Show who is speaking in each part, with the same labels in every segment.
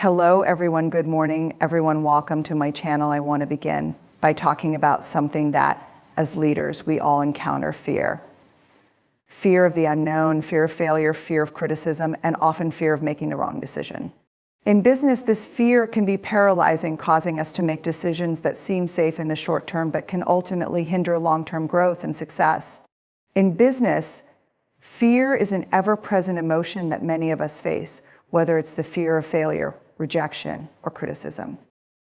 Speaker 1: Hello everyone, good morning. Everyone, welcome to my channel. I want to begin by talking about something that, as leaders, we all encounter: fear. Fear of the unknown, fear of failure, fear of criticism, and often fear of making the wrong decision. In business, this fear can be paralyzing, causing us to make decisions that seem safe in the short term, but can ultimately hinder long-term growth and success. In business, fear is an ever-present emotion that many of us face, whether it's the fear of failure, rejection, or criticism.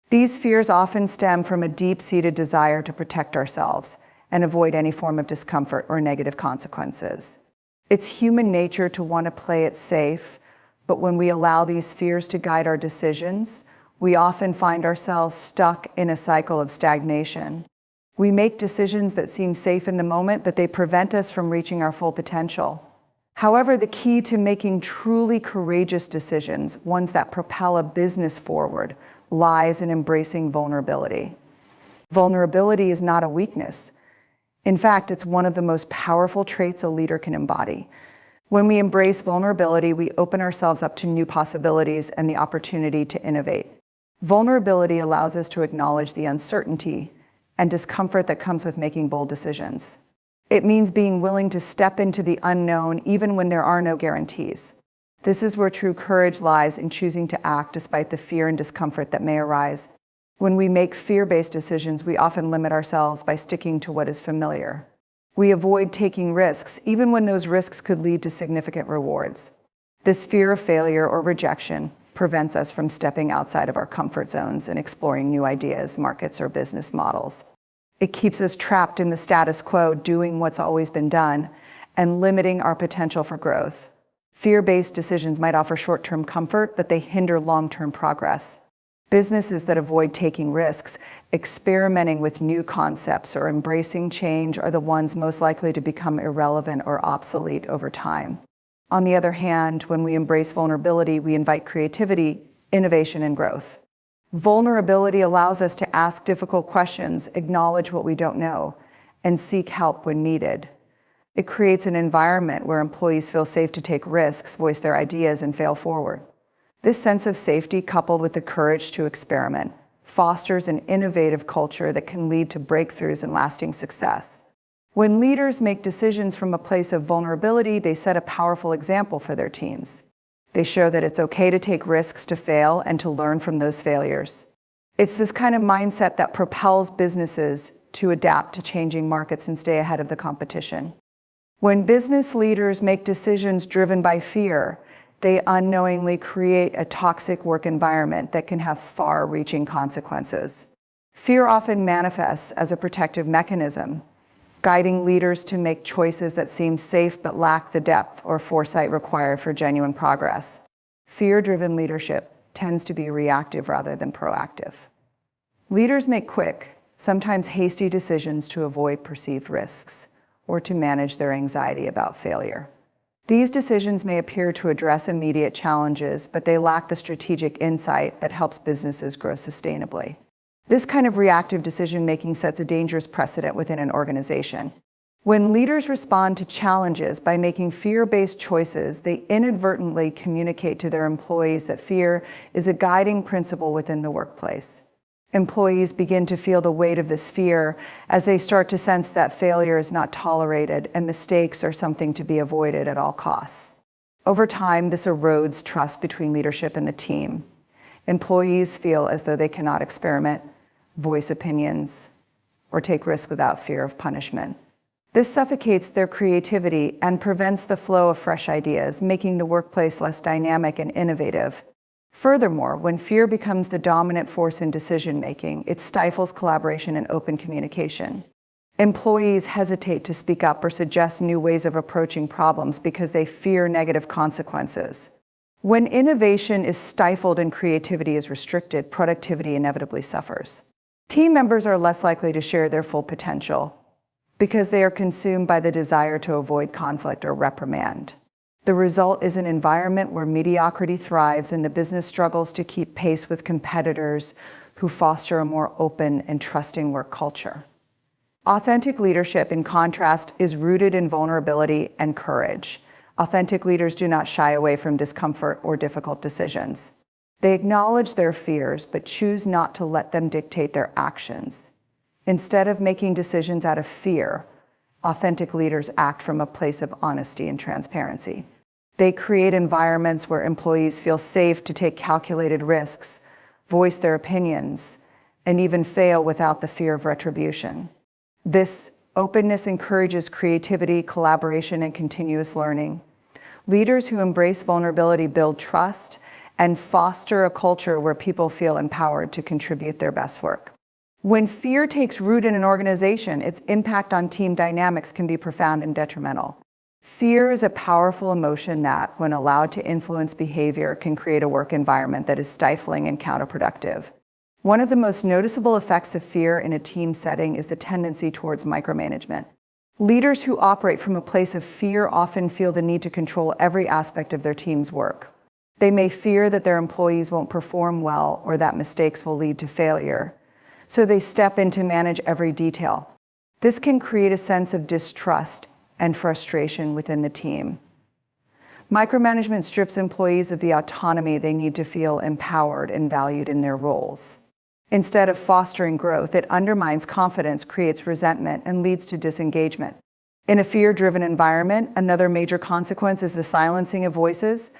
Speaker 1: These fears often stem from a deep-seated desire to protect ourselves and avoid any form of discomfort or negative consequences. It's human nature to want to play it safe, but when we allow these fears to guide our decisions, we often find ourselves stuck in a cycle of stagnation. We make decisions that seem safe in the moment, but they prevent us from reaching our full potential. However, the key to making truly courageous decisions, ones that propel a business forward, lies in embracing vulnerability. Vulnerability is not a weakness. In fact, it's one of the most powerful traits a leader can embody. When we embrace vulnerability, we open ourselves up to new possibilities and the opportunity to innovate. Vulnerability allows us to acknowledge the uncertainty and discomfort that comes with making bold decisions. It means being willing to step into the unknown even when there are no guarantees. This is where true courage lies, in choosing to act despite the fear and discomfort that may arise. When we make fear-based decisions, we often limit ourselves by sticking to what is familiar. We avoid taking risks, even when those risks could lead to significant rewards. This fear of failure or rejection prevents us from stepping outside of our comfort zones and exploring new ideas, markets, or business models. It keeps us trapped in the status quo, doing what's always been done, and limiting our potential for growth. Fear-based decisions might offer short-term comfort, but they hinder long-term progress. Businesses that avoid taking risks, experimenting with new concepts, or embracing change are the ones most likely to become irrelevant or obsolete over time. On the other hand, when we embrace vulnerability, we invite creativity, innovation, and growth. Vulnerability allows us to ask difficult questions, acknowledge what we don't know, and seek help when needed. It creates an environment where employees feel safe to take risks, voice their ideas, and fail forward. This sense of safety, coupled with the courage to experiment, fosters an innovative culture that can lead to breakthroughs and lasting success. When leaders make decisions from a place of vulnerability, they set a powerful example for their teams. They show that it's okay to take risks, to fail, and to learn from those failures. It's this kind of mindset that propels businesses to adapt to changing markets and stay ahead of the competition. When business leaders make decisions driven by fear, they unknowingly create a toxic work environment that can have far-reaching consequences. Fear often manifests as a protective mechanism, guiding leaders to make choices that seem safe but lack the depth or foresight required for genuine progress. Fear-driven leadership tends to be reactive rather than proactive. Leaders make quick, sometimes hasty decisions to avoid perceived risks or to manage their anxiety about failure. These decisions may appear to address immediate challenges, but they lack the strategic insight that helps businesses grow sustainably. This kind of reactive decision-making sets a dangerous precedent within an organization. When leaders respond to challenges by making fear-based choices, they inadvertently communicate to their employees that fear is a guiding principle within the workplace. Employees begin to feel the weight of this fear as they start to sense that failure is not tolerated and mistakes are something to be avoided at all costs. Over time, this erodes trust between leadership and the team. Employees feel as though they cannot experiment, voice opinions, or take risks without fear of punishment. This suffocates their creativity and prevents the flow of fresh ideas, making the workplace less dynamic and innovative. Furthermore, when fear becomes the dominant force in decision-making, it stifles collaboration and open communication. Employees hesitate to speak up or suggest new ways of approaching problems because they fear negative consequences. When innovation is stifled and creativity is restricted, productivity inevitably suffers. Team members are less likely to share their full potential because they are consumed by the desire to avoid conflict or reprimand. The result is an environment where mediocrity thrives and the business struggles to keep pace with competitors who foster a more open and trusting work culture. Authentic leadership, in contrast, is rooted in vulnerability and courage. Authentic leaders do not shy away from discomfort or difficult decisions. They acknowledge their fears, but choose not to let them dictate their actions. Instead of making decisions out of fear, authentic leaders act from a place of honesty and transparency. They create environments where employees feel safe to take calculated risks, voice their opinions, and even fail without the fear of retribution. This openness encourages creativity, collaboration, and continuous learning. Leaders who embrace vulnerability build trust and foster a culture where people feel empowered to contribute their best work. When fear takes root in an organization, its impact on team dynamics can be profound and detrimental. Fear is a powerful emotion that, when allowed to influence behavior, can create a work environment that is stifling and counterproductive. One of the most noticeable effects of fear in a team setting is the tendency towards micromanagement. Leaders who operate from a place of fear often feel the need to control every aspect of their team's work. They may fear that their employees won't perform well or that mistakes will lead to failure, so they step in to manage every detail. This can create a sense of distrust and frustration within the team. Micromanagement strips employees of the autonomy they need to feel empowered and valued in their roles. Instead of fostering growth, it undermines confidence, creates resentment, and leads to disengagement. In a fear-driven environment, another major consequence is the silencing of voices.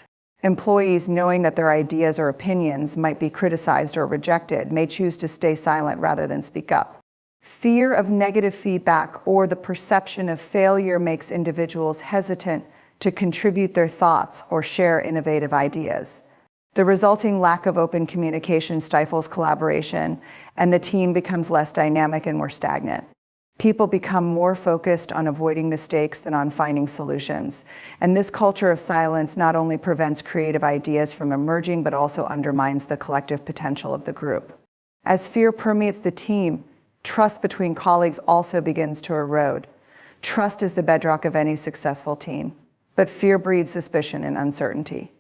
Speaker 1: Employees, knowing that their ideas or opinions might be criticized or rejected, may choose to stay silent rather than speak up. Fear of negative feedback or the perception of failure makes individuals hesitant to contribute their thoughts or share innovative ideas. The resulting lack of open communication stifles collaboration, and the team becomes less dynamic and more stagnant. People become more focused on avoiding mistakes than on finding solutions. And this culture of silence not only prevents creative ideas from emerging, but also undermines the collective potential of the group. As fear permeates the team, trust between colleagues also begins to erode. Trust is the bedrock of any successful team, but fear breeds suspicion and uncertainty.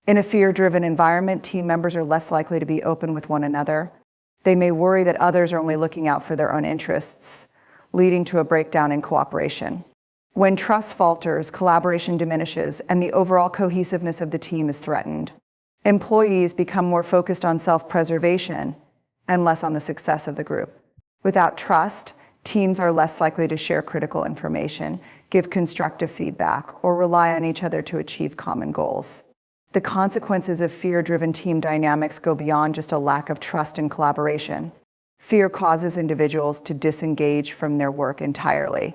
Speaker 1: In a fear-driven environment, team members are less likely to be open with one another. They may worry that others are only looking out for their own interests, leading to a breakdown in cooperation. When trust falters, collaboration diminishes, and the overall cohesiveness of the team is threatened. Employees become more focused on self-preservation and less on the success of the group. Without trust, teams are less likely to share critical information, give constructive feedback, or rely on each other to achieve common goals. The consequences of fear-driven team dynamics go beyond just a lack of trust and collaboration. Fear causes individuals to disengage from their work entirely.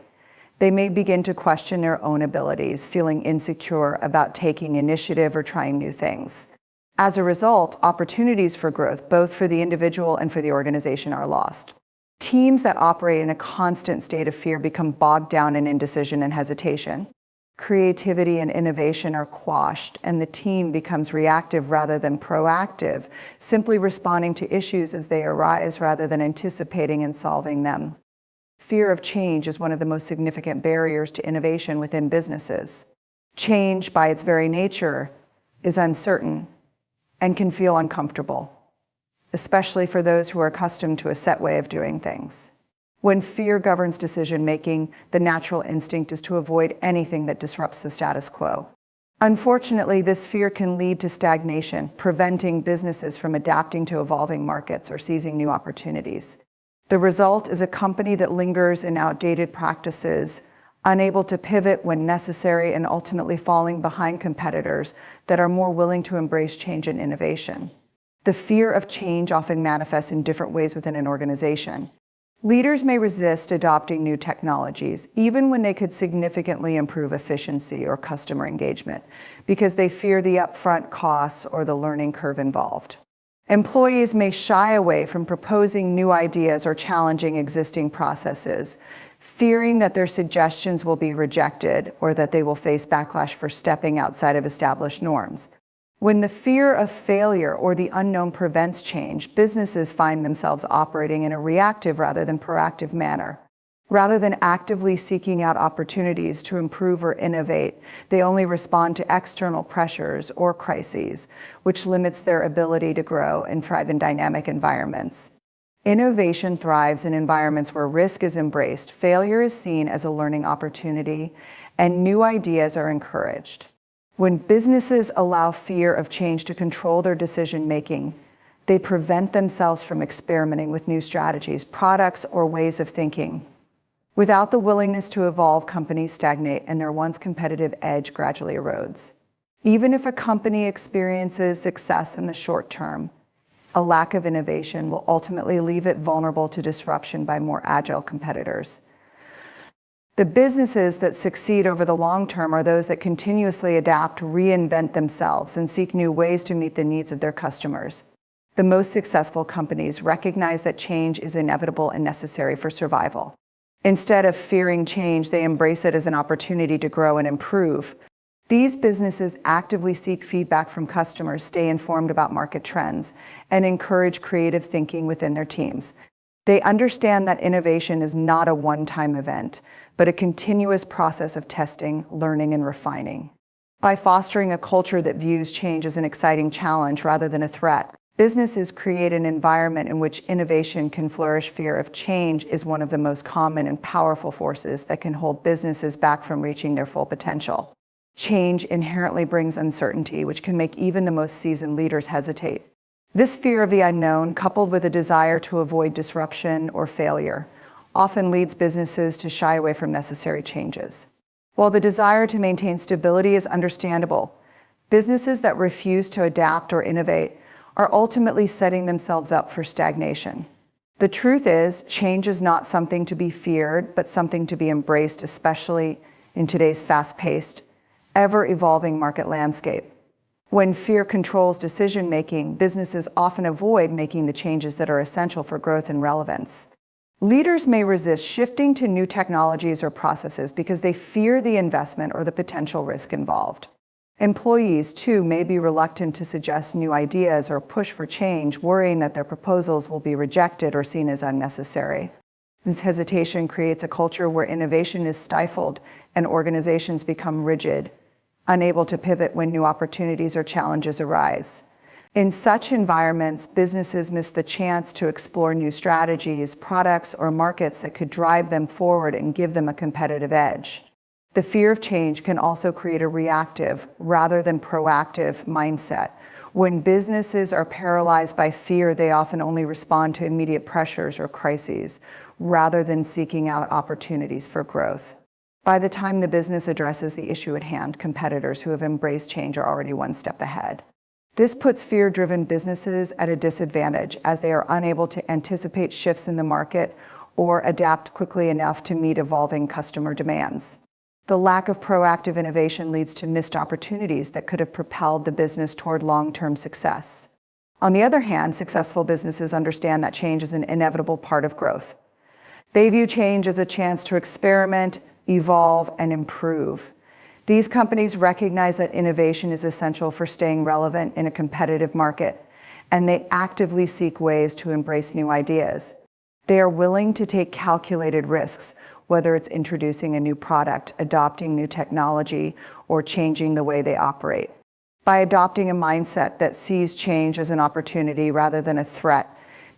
Speaker 1: They may begin to question their own abilities, feeling insecure about taking initiative or trying new things. As a result, opportunities for growth, both for the individual and for the organization, are lost. Teams that operate in a constant state of fear become bogged down in indecision and hesitation. Creativity and innovation are quashed, and the team becomes reactive rather than proactive, simply responding to issues as they arise rather than anticipating and solving them. Fear of change is one of the most significant barriers to innovation within businesses. Change, by its very nature, is uncertain and can feel uncomfortable, especially for those who are accustomed to a set way of doing things. When fear governs decision-making, the natural instinct is to avoid anything that disrupts the status quo. Unfortunately, this fear can lead to stagnation, preventing businesses from adapting to evolving markets or seizing new opportunities. The result is a company that lingers in outdated practices, unable to pivot when necessary, and ultimately falling behind competitors that are more willing to embrace change and innovation. The fear of change often manifests in different ways within an organization. Leaders may resist adopting new technologies, even when they could significantly improve efficiency or customer engagement, because they fear the upfront costs or the learning curve involved. Employees may shy away from proposing new ideas or challenging existing processes, fearing that their suggestions will be rejected or that they will face backlash for stepping outside of established norms. When the fear of failure or the unknown prevents change, businesses find themselves operating in a reactive rather than proactive manner. Rather than actively seeking out opportunities to improve or innovate, they only respond to external pressures or crises, which limits their ability to grow and thrive in dynamic environments. Innovation thrives in environments where risk is embraced, failure is seen as a learning opportunity, and new ideas are encouraged. When businesses allow fear of change to control their decision-making, they prevent themselves from experimenting with new strategies, products, or ways of thinking. Without the willingness to evolve, companies stagnate and their once competitive edge gradually erodes. Even if a company experiences success in the short term, a lack of innovation will ultimately leave it vulnerable to disruption by more agile competitors. The businesses that succeed over the long term are those that continuously adapt, reinvent themselves, and seek new ways to meet the needs of their customers. The most successful companies recognize that change is inevitable and necessary for survival. Instead of fearing change, they embrace it as an opportunity to grow and improve. These businesses actively seek feedback from customers, stay informed about market trends, and encourage creative thinking within their teams. They understand that innovation is not a one-time event, but a continuous process of testing, learning, and refining. By fostering a culture that views change as an exciting challenge rather than a threat, businesses create an environment in which innovation can flourish. Fear of change is one of the most common and powerful forces that can hold businesses back from reaching their full potential. Change inherently brings uncertainty, which can make even the most seasoned leaders hesitate. This fear of the unknown, coupled with a desire to avoid disruption or failure, often leads businesses to shy away from necessary changes. While the desire to maintain stability is understandable, businesses that refuse to adapt or innovate are ultimately setting themselves up for stagnation. The truth is, change is not something to be feared, but something to be embraced, especially in today's fast-paced, ever-evolving market landscape. When fear controls decision-making, businesses often avoid making the changes that are essential for growth and relevance. Leaders may resist shifting to new technologies or processes because they fear the investment or the potential risk involved. Employees, too, may be reluctant to suggest new ideas or push for change, worrying that their proposals will be rejected or seen as unnecessary. This hesitation creates a culture where innovation is stifled and organizations become rigid, unable to pivot when new opportunities or challenges arise. In such environments, businesses miss the chance to explore new strategies, products, or markets that could drive them forward and give them a competitive edge. The fear of change can also create a reactive rather than proactive mindset. When businesses are paralyzed by fear, they often only respond to immediate pressures or crises, rather than seeking out opportunities for growth. By the time the business addresses the issue at hand, competitors who have embraced change are already one step ahead. This puts fear-driven businesses at a disadvantage, as they are unable to anticipate shifts in the market or adapt quickly enough to meet evolving customer demands. The lack of proactive innovation leads to missed opportunities that could have propelled the business toward long-term success. On the other hand, successful businesses understand that change is an inevitable part of growth. They view change as a chance to experiment, evolve, and improve. These companies recognize that innovation is essential for staying relevant in a competitive market, and they actively seek ways to embrace new ideas. They are willing to take calculated risks, whether it's introducing a new product, adopting new technology, or changing the way they operate. By adopting a mindset that sees change as an opportunity rather than a threat,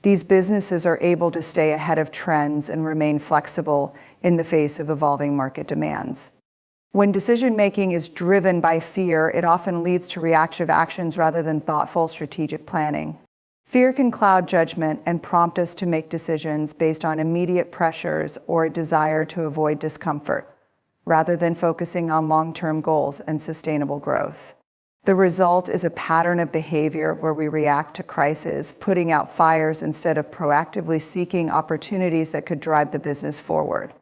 Speaker 1: these businesses are able to stay ahead of trends and remain flexible in the face of evolving market demands. When decision-making is driven by fear, it often leads to reactive actions rather than thoughtful, strategic planning. Fear can cloud judgment and prompt us to make decisions based on immediate pressures or a desire to avoid discomfort, rather than focusing on long-term goals and sustainable growth. The result is a pattern of behavior where we react to crises, putting out fires instead of proactively seeking opportunities that could drive the business forward.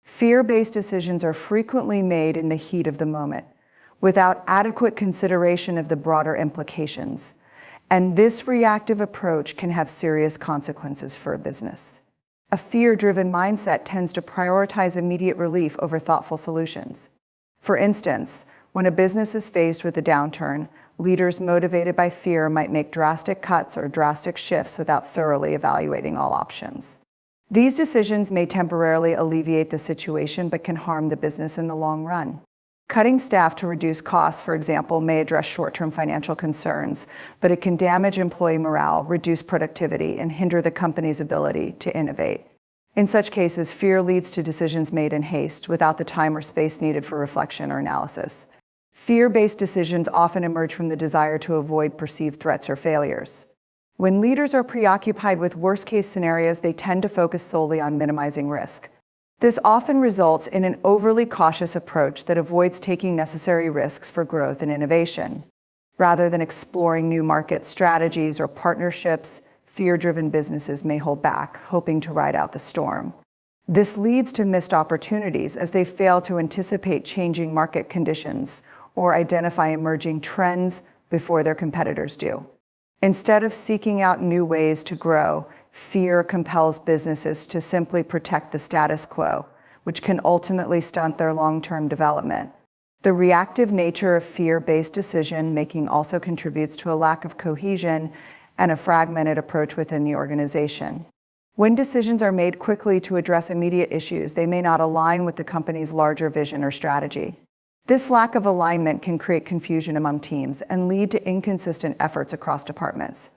Speaker 1: Fear-based decisions are frequently made in the heat of the moment, without adequate consideration of the broader implications. And this reactive approach can have serious consequences for a business. A fear-driven mindset tends to prioritize immediate relief over thoughtful solutions. For instance, when a business is faced with a downturn, leaders motivated by fear might make drastic cuts or drastic shifts without thoroughly evaluating all options. These decisions may temporarily alleviate the situation, but can harm the business in the long run. Cutting staff to reduce costs, for example, may address short-term financial concerns, but it can damage employee morale, reduce productivity, and hinder the company's ability to innovate. In such cases, fear leads to decisions made in haste, without the time or space needed for reflection or analysis. Fear-based decisions often emerge from the desire to avoid perceived threats or failures. When leaders are preoccupied with worst-case scenarios, they tend to focus solely on minimizing risk. This often results in an overly cautious approach that avoids taking necessary risks for growth and innovation. Rather than exploring new market strategies or partnerships, fear-driven businesses may hold back, hoping to ride out the storm. This leads to missed opportunities as they fail to anticipate changing market conditions or identify emerging trends before their competitors do. Instead of seeking out new ways to grow, fear compels businesses to simply protect the status quo, which can ultimately stunt their long-term development. The reactive nature of fear-based decision-making also contributes to a lack of cohesion and a fragmented approach within the organization. When decisions are made quickly to address immediate issues, they may not align with the company's larger vision or strategy. This lack of alignment can create confusion among teams and lead to inconsistent efforts across departments.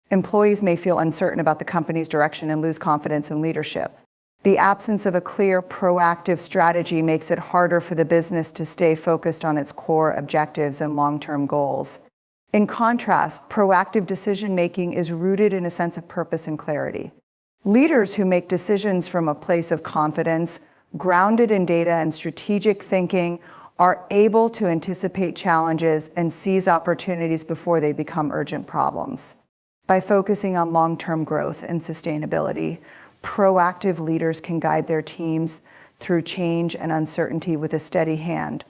Speaker 1: Employees may feel uncertain about the company's direction and lose confidence in leadership. The absence of a clear, proactive strategy makes it harder for the business to stay focused on its core objectives and long-term goals. In contrast, proactive decision-making is rooted in a sense of purpose and clarity. Leaders who make decisions from a place of confidence, grounded in data and strategic thinking, are able to anticipate challenges and seize opportunities before they become urgent problems. By focusing on long-term growth and sustainability, proactive leaders can guide their teams through change and uncertainty with a steady hand.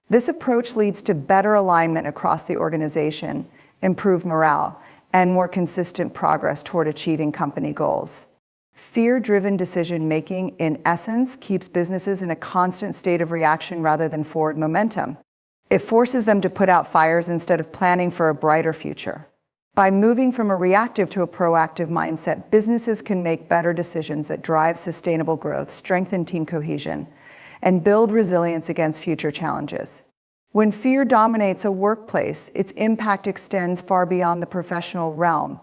Speaker 1: This approach leads to better alignment across the organization, improved morale, and more consistent progress toward achieving company goals. Fear-driven decision-making, in essence, keeps businesses in a constant state of reaction rather than forward momentum. It forces them to put out fires instead of planning for a brighter future. By moving from a reactive to a proactive mindset, businesses can make better decisions that drive sustainable growth, strengthen team cohesion, and build resilience against future challenges. When fear dominates a workplace, its impact extends far beyond the professional realm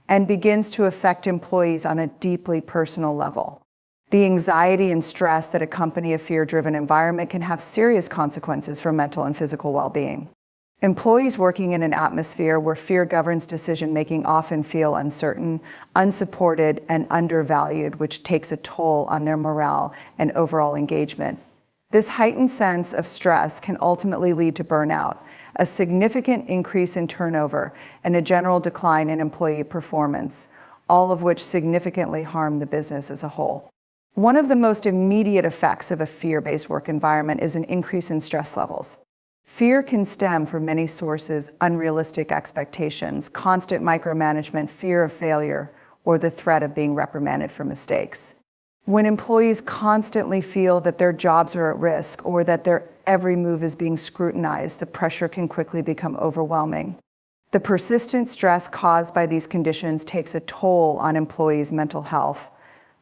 Speaker 1: and begins to affect employees on a deeply personal level. The anxiety and stress that accompany a fear-driven environment can have serious consequences for mental and physical well-being. Employees working in an atmosphere where fear governs decision-making often feel uncertain, unsupported, and undervalued, which takes a toll on their morale and overall engagement. This heightened sense of stress can ultimately lead to burnout, a significant increase in turnover, and a general decline in employee performance, all of which significantly harm the business as a whole. One of the most immediate effects of a fear-based work environment is an increase in stress levels. Fear can stem from many sources: unrealistic expectations, constant micromanagement, fear of failure, or the threat of being reprimanded for mistakes. When employees constantly feel that their jobs are at risk or that their every move is being scrutinized, the pressure can quickly become overwhelming. The persistent stress caused by these conditions takes a toll on employees' mental health,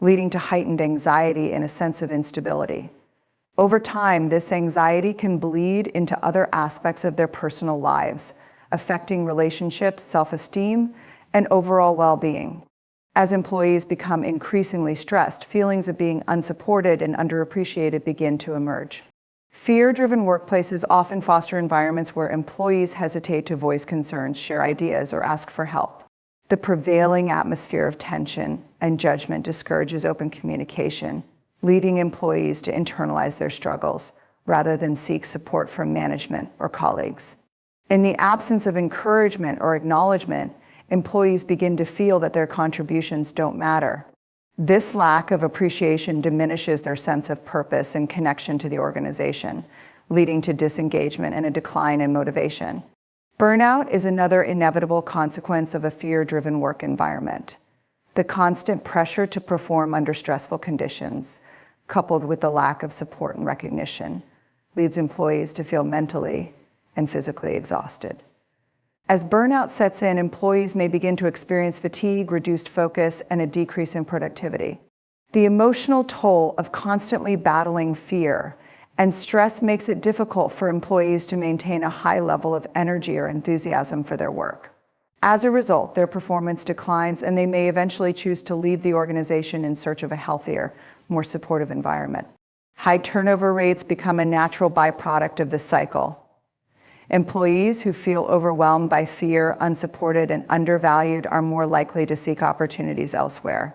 Speaker 1: leading to heightened anxiety and a sense of instability. Over time, this anxiety can bleed into other aspects of their personal lives, affecting relationships, self-esteem, and overall well-being. As employees become increasingly stressed, feelings of being unsupported and underappreciated begin to emerge. Fear-driven workplaces often foster environments where employees hesitate to voice concerns, share ideas, or ask for help. The prevailing atmosphere of tension and judgment discourages open communication, leading employees to internalize their struggles rather than seek support from management or colleagues. In the absence of encouragement or acknowledgement, employees begin to feel that their contributions don't matter. This lack of appreciation diminishes their sense of purpose and connection to the organization, leading to disengagement and a decline in motivation. Burnout is another inevitable consequence of a fear-driven work environment. The constant pressure to perform under stressful conditions, coupled with the lack of support and recognition, leads employees to feel mentally and physically exhausted. As burnout sets in, employees may begin to experience fatigue, reduced focus, and a decrease in productivity. The emotional toll of constantly battling fear and stress makes it difficult for employees to maintain a high level of energy or enthusiasm for their work. As a result, their performance declines, and they may eventually choose to leave the organization in search of a healthier, more supportive environment. High turnover rates become a natural byproduct of this cycle. Employees who feel overwhelmed by fear, unsupported, and undervalued are more likely to seek opportunities elsewhere.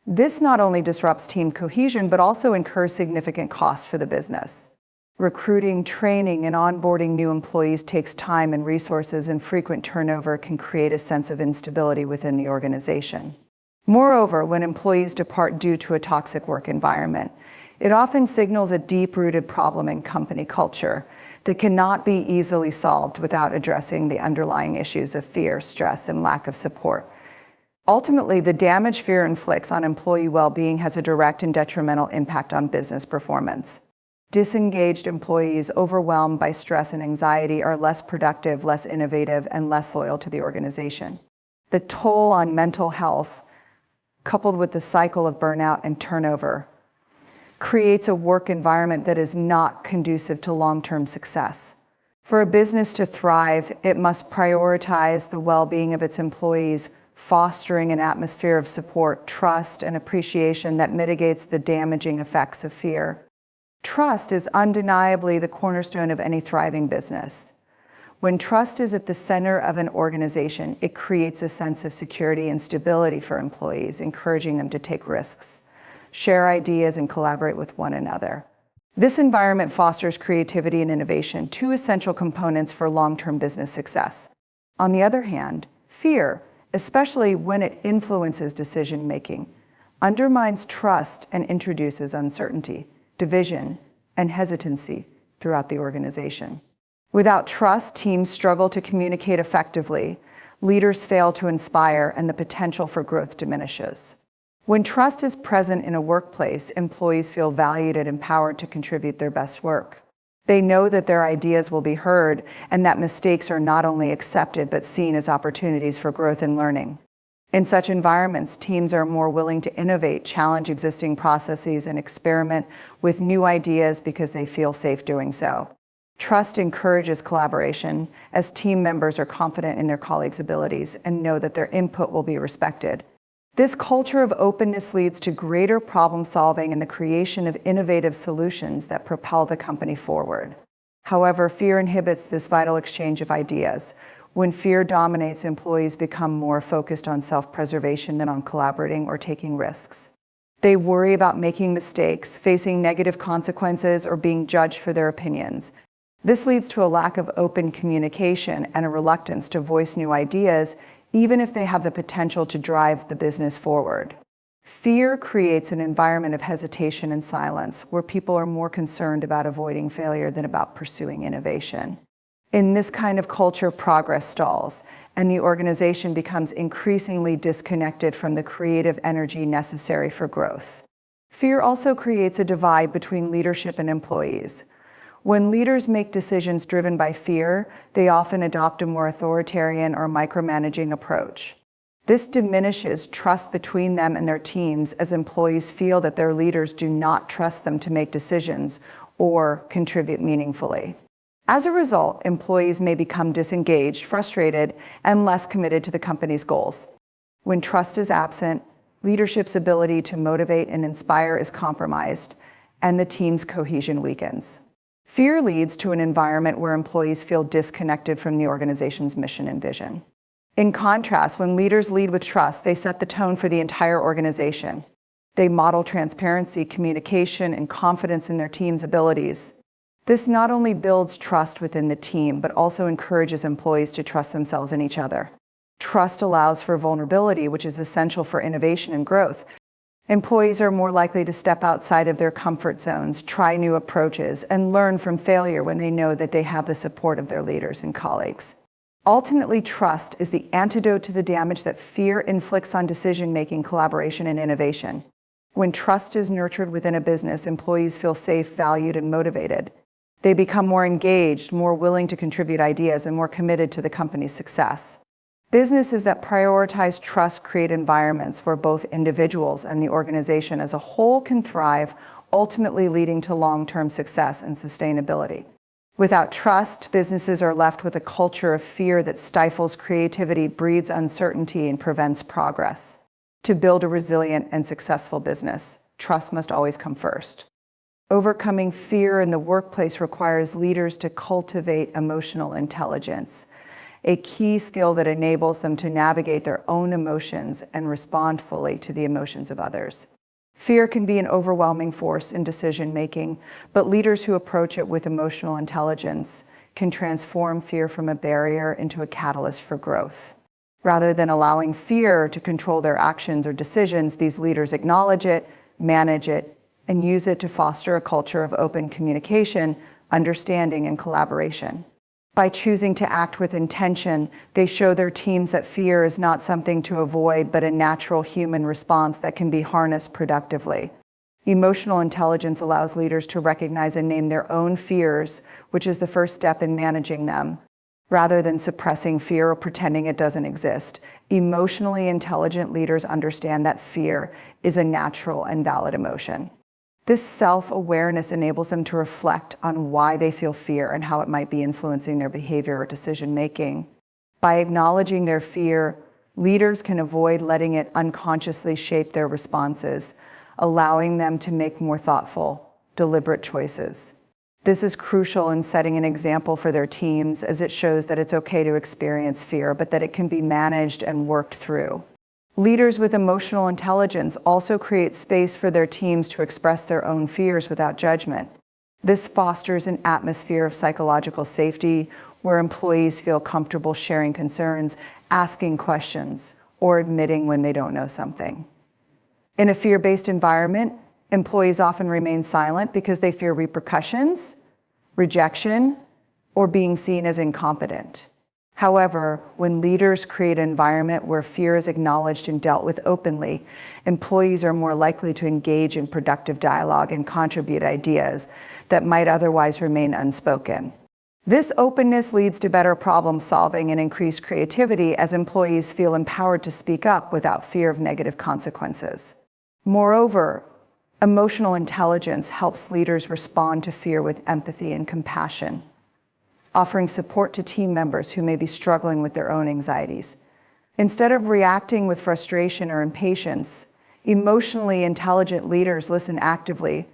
Speaker 1: This not only disrupts team cohesion, but also incurs significant costs for the business. Recruiting, training, and onboarding new employees takes time and resources, and frequent turnover can create a sense of instability within the organization. Moreover, when employees depart due to a toxic work environment, it often signals a deep-rooted problem in company culture that cannot be easily solved without addressing the underlying issues of fear, stress, and lack of support. Ultimately, the damage fear inflicts on employee well-being has a direct and detrimental impact on business performance. Disengaged employees overwhelmed by stress and anxiety are less productive, less innovative, and less loyal to the organization. The toll on mental health, coupled with the cycle of burnout and turnover, creates a work environment that is not conducive to long-term success. For a business to thrive, it must prioritize the well-being of its employees, fostering an atmosphere of support, trust, and appreciation that mitigates the damaging effects of fear. Trust is undeniably the cornerstone of any thriving business. When trust is at the center of an organization, it creates a sense of security and stability for employees, encouraging them to take risks, share ideas, and collaborate with one another. This environment fosters creativity and innovation, two essential components for long-term business success. On the other hand, fear, especially when it influences decision-making, undermines trust and introduces uncertainty, division, and hesitancy throughout the organization. Without trust, teams struggle to communicate effectively, leaders fail to inspire, and the potential for growth diminishes. When trust is present in a workplace, employees feel valued and empowered to contribute their best work. They know that their ideas will be heard and that mistakes are not only accepted but seen as opportunities for growth and learning. In such environments, teams are more willing to innovate, challenge existing processes, and experiment with new ideas because they feel safe doing so. Trust encourages collaboration, as team members are confident in their colleagues' abilities and know that their input will be respected. This culture of openness leads to greater problem solving and the creation of innovative solutions that propel the company forward. However, fear inhibits this vital exchange of ideas. When fear dominates, employees become more focused on self-preservation than on collaborating or taking risks. They worry about making mistakes, facing negative consequences, or being judged for their opinions. This leads to a lack of open communication and a reluctance to voice new ideas, even if they have the potential to drive the business forward. Fear creates an environment of hesitation and silence, where people are more concerned about avoiding failure than about pursuing innovation. In this kind of culture, progress stalls, and the organization becomes increasingly disconnected from the creative energy necessary for growth. Fear also creates a divide between leadership and employees. When leaders make decisions driven by fear, they often adopt a more authoritarian or micromanaging approach. This diminishes trust between them and their teams, as employees feel that their leaders do not trust them to make decisions or contribute meaningfully. As a result, employees may become disengaged, frustrated, and less committed to the company's goals. When trust is absent, leadership's ability to motivate and inspire is compromised, and the team's cohesion weakens. Fear leads to an environment where employees feel disconnected from the organization's mission and vision. In contrast, when leaders lead with trust, they set the tone for the entire organization. They model transparency, communication, and confidence in their team's abilities. This not only builds trust within the team, but also encourages employees to trust themselves and each other. Trust allows for vulnerability, which is essential for innovation and growth. Employees are more likely to step outside of their comfort zones, try new approaches, and learn from failure when they know that they have the support of their leaders and colleagues. Ultimately, trust is the antidote to the damage that fear inflicts on decision-making, collaboration, and innovation. When trust is nurtured within a business, employees feel safe, valued, and motivated. They become more engaged, more willing to contribute ideas, and more committed to the company's success. Businesses that prioritize trust create environments where both individuals and the organization as a whole can thrive, ultimately leading to long-term success and sustainability. Without trust, businesses are left with a culture of fear that stifles creativity, breeds uncertainty, and prevents progress. To build a resilient and successful business, trust must always come first. Overcoming fear in the workplace requires leaders to cultivate emotional intelligence, a key skill that enables them to navigate their own emotions and respond fully to the emotions of others. Fear can be an overwhelming force in decision-making, but leaders who approach it with emotional intelligence can transform fear from a barrier into a catalyst for growth. Rather than allowing fear to control their actions or decisions, these leaders acknowledge it, manage it, and use it to foster a culture of open communication, understanding, and collaboration. By choosing to act with intention, they show their teams that fear is not something to avoid, but a natural human response that can be harnessed productively. Emotional intelligence allows leaders to recognize and name their own fears, which is the first step in managing them. Rather than suppressing fear or pretending it doesn't exist, emotionally intelligent leaders understand that fear is a natural and valid emotion. This self-awareness enables them to reflect on why they feel fear and how it might be influencing their behavior or decision-making. By acknowledging their fear, leaders can avoid letting it unconsciously shape their responses, allowing them to make more thoughtful, deliberate choices. This is crucial in setting an example for their teams, as it shows that it's okay to experience fear, but that it can be managed and worked through. Leaders with emotional intelligence also create space for their teams to express their own fears without judgment. This fosters an atmosphere of psychological safety where employees feel comfortable sharing concerns, asking questions, or admitting when they don't know something. In a fear-based environment, employees often remain silent because they fear repercussions, rejection, or being seen as incompetent. However, when leaders create an environment where fear is acknowledged and dealt with openly, employees are more likely to engage in productive dialogue and contribute ideas that might otherwise remain unspoken. This openness leads to better problem solving and increased creativity as employees feel empowered to speak up without fear of negative consequences. Moreover, emotional intelligence helps leaders respond to fear with empathy and compassion, offering support to team members who may be struggling with their own anxieties. Instead of reacting with frustration or impatience, emotionally intelligent leaders listen actively,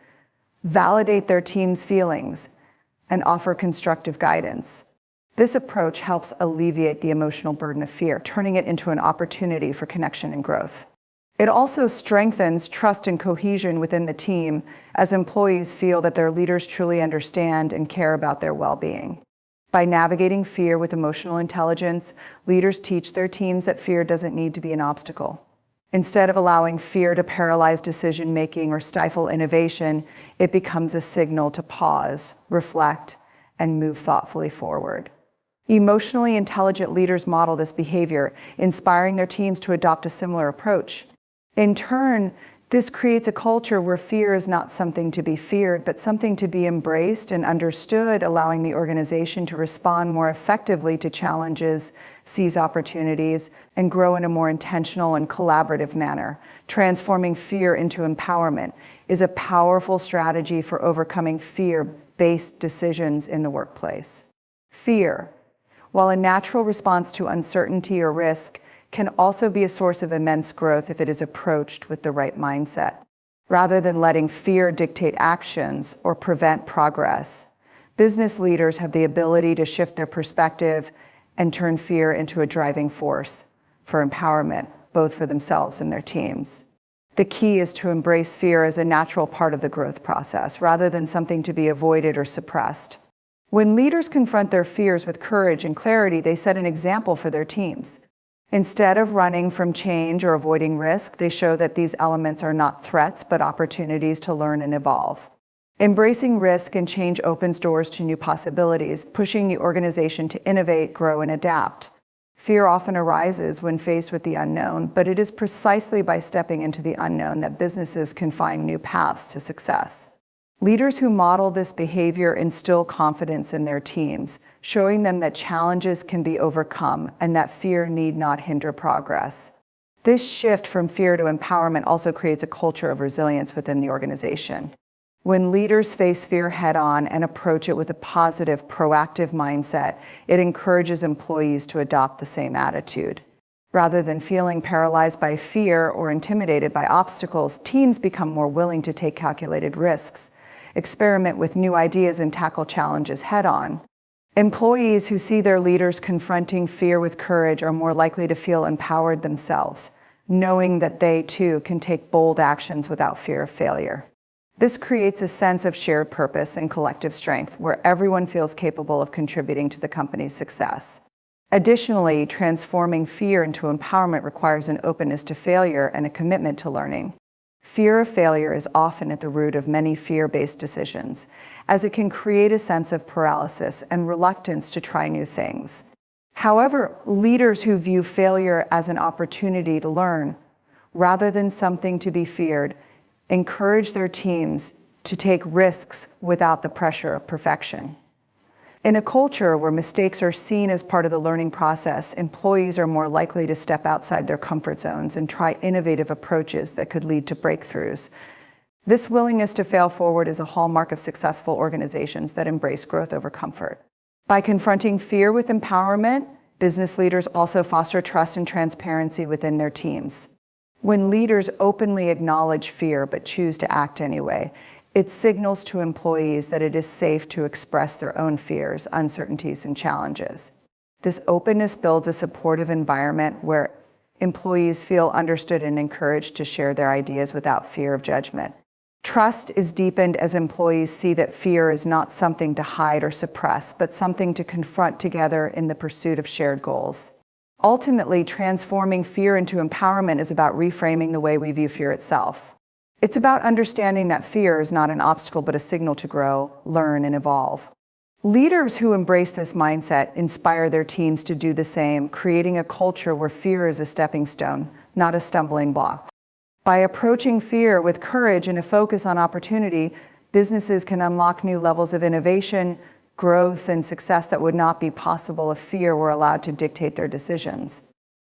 Speaker 1: validate their team's feelings, and offer constructive guidance. This approach helps alleviate the emotional burden of fear, turning it into an opportunity for connection and growth. It also strengthens trust and cohesion within the team as employees feel that their leaders truly understand and care about their well-being. By navigating fear with emotional intelligence, leaders teach their teams that fear doesn't need to be an obstacle. Instead of allowing fear to paralyze decision-making or stifle innovation, it becomes a signal to pause, reflect, and move thoughtfully forward. Emotionally intelligent leaders model this behavior, inspiring their teams to adopt a similar approach. In turn, this creates a culture where fear is not something to be feared, but something to be embraced and understood, allowing the organization to respond more effectively to challenges, seize opportunities, and grow in a more intentional and collaborative manner. Transforming fear into empowerment is a powerful strategy for overcoming fear-based decisions in the workplace. Fear, while a natural response to uncertainty or risk, can also be a source of immense growth if it is approached with the right mindset. Rather than letting fear dictate actions or prevent progress, business leaders have the ability to shift their perspective and turn fear into a driving force for empowerment, both for themselves and their teams. The key is to embrace fear as a natural part of the growth process, rather than something to be avoided or suppressed. When leaders confront their fears with courage and clarity, they set an example for their teams. Instead of running from change or avoiding risk, they show that these elements are not threats, but opportunities to learn and evolve. Embracing risk and change opens doors to new possibilities, pushing the organization to innovate, grow, and adapt. Fear often arises when faced with the unknown, but it is precisely by stepping into the unknown that businesses can find new paths to success. Leaders who model this behavior instill confidence in their teams, showing them that challenges can be overcome and that fear need not hinder progress. This shift from fear to empowerment also creates a culture of resilience within the organization. When leaders face fear head-on and approach it with a positive, proactive mindset, it encourages employees to adopt the same attitude. Rather than feeling paralyzed by fear or intimidated by obstacles, teams become more willing to take calculated risks, experiment with new ideas, and tackle challenges head-on. Employees who see their leaders confronting fear with courage are more likely to feel empowered themselves, knowing that they too can take bold actions without fear of failure. This creates a sense of shared purpose and collective strength where everyone feels capable of contributing to the company's success. Additionally, transforming fear into empowerment requires an openness to failure and a commitment to learning. Fear of failure is often at the root of many fear-based decisions, as it can create a sense of paralysis and reluctance to try new things. However, leaders who view failure as an opportunity to learn, rather than something to be feared, encourage their teams to take risks without the pressure of perfection. In a culture where mistakes are seen as part of the learning process, employees are more likely to step outside their comfort zones and try innovative approaches that could lead to breakthroughs. This willingness to fail forward is a hallmark of successful organizations that embrace growth over comfort. By confronting fear with empowerment, business leaders also foster trust and transparency within their teams. When leaders openly acknowledge fear but choose to act anyway, it signals to employees that it is safe to express their own fears, uncertainties, and challenges. This openness builds a supportive environment where employees feel understood and encouraged to share their ideas without fear of judgment. Trust is deepened as employees see that fear is not something to hide or suppress, but something to confront together in the pursuit of shared goals. Ultimately, transforming fear into empowerment is about reframing the way we view fear itself. It's about understanding that fear is not an obstacle, but a signal to grow, learn, and evolve. Leaders who embrace this mindset inspire their teams to do the same, creating a culture where fear is a stepping stone, not a stumbling block. By approaching fear with courage and a focus on opportunity, businesses can unlock new levels of innovation, growth, and success that would not be possible if fear were allowed to dictate their decisions.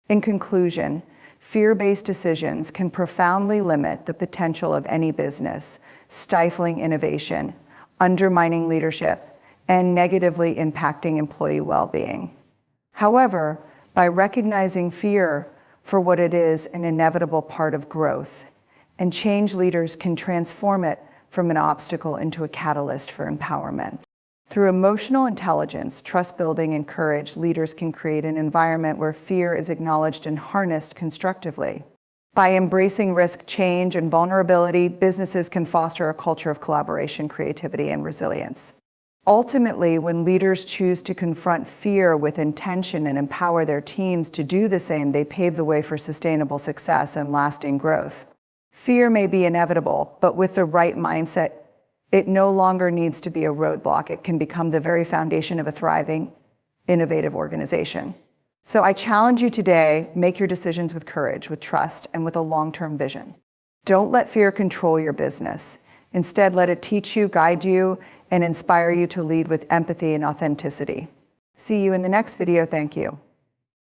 Speaker 1: In conclusion, fear-based decisions can profoundly limit the potential of any business, stifling innovation, undermining leadership, and negatively impacting employee well-being. However, by recognizing fear for what it is, an inevitable part of growth, and change leaders can transform it from an obstacle into a catalyst for empowerment. Through emotional intelligence, trust building, and courage, leaders can create an environment where fear is acknowledged and harnessed constructively. By embracing risk, change, and vulnerability, businesses can foster a culture of collaboration, creativity, and resilience. Ultimately, when leaders choose to confront fear with intention and empower their teams to do the same, they pave the way for sustainable success and lasting growth. Fear may be inevitable, but with the right mindset, it no longer needs to be a roadblock. It can become the very foundation of a thriving, innovative organization. So I challenge you today, make your decisions with courage, with trust, and with a long-term vision. Don't let fear control your business. Instead, let it teach you, guide you, and inspire you to lead with empathy and authenticity. See you in the next video. Thank you.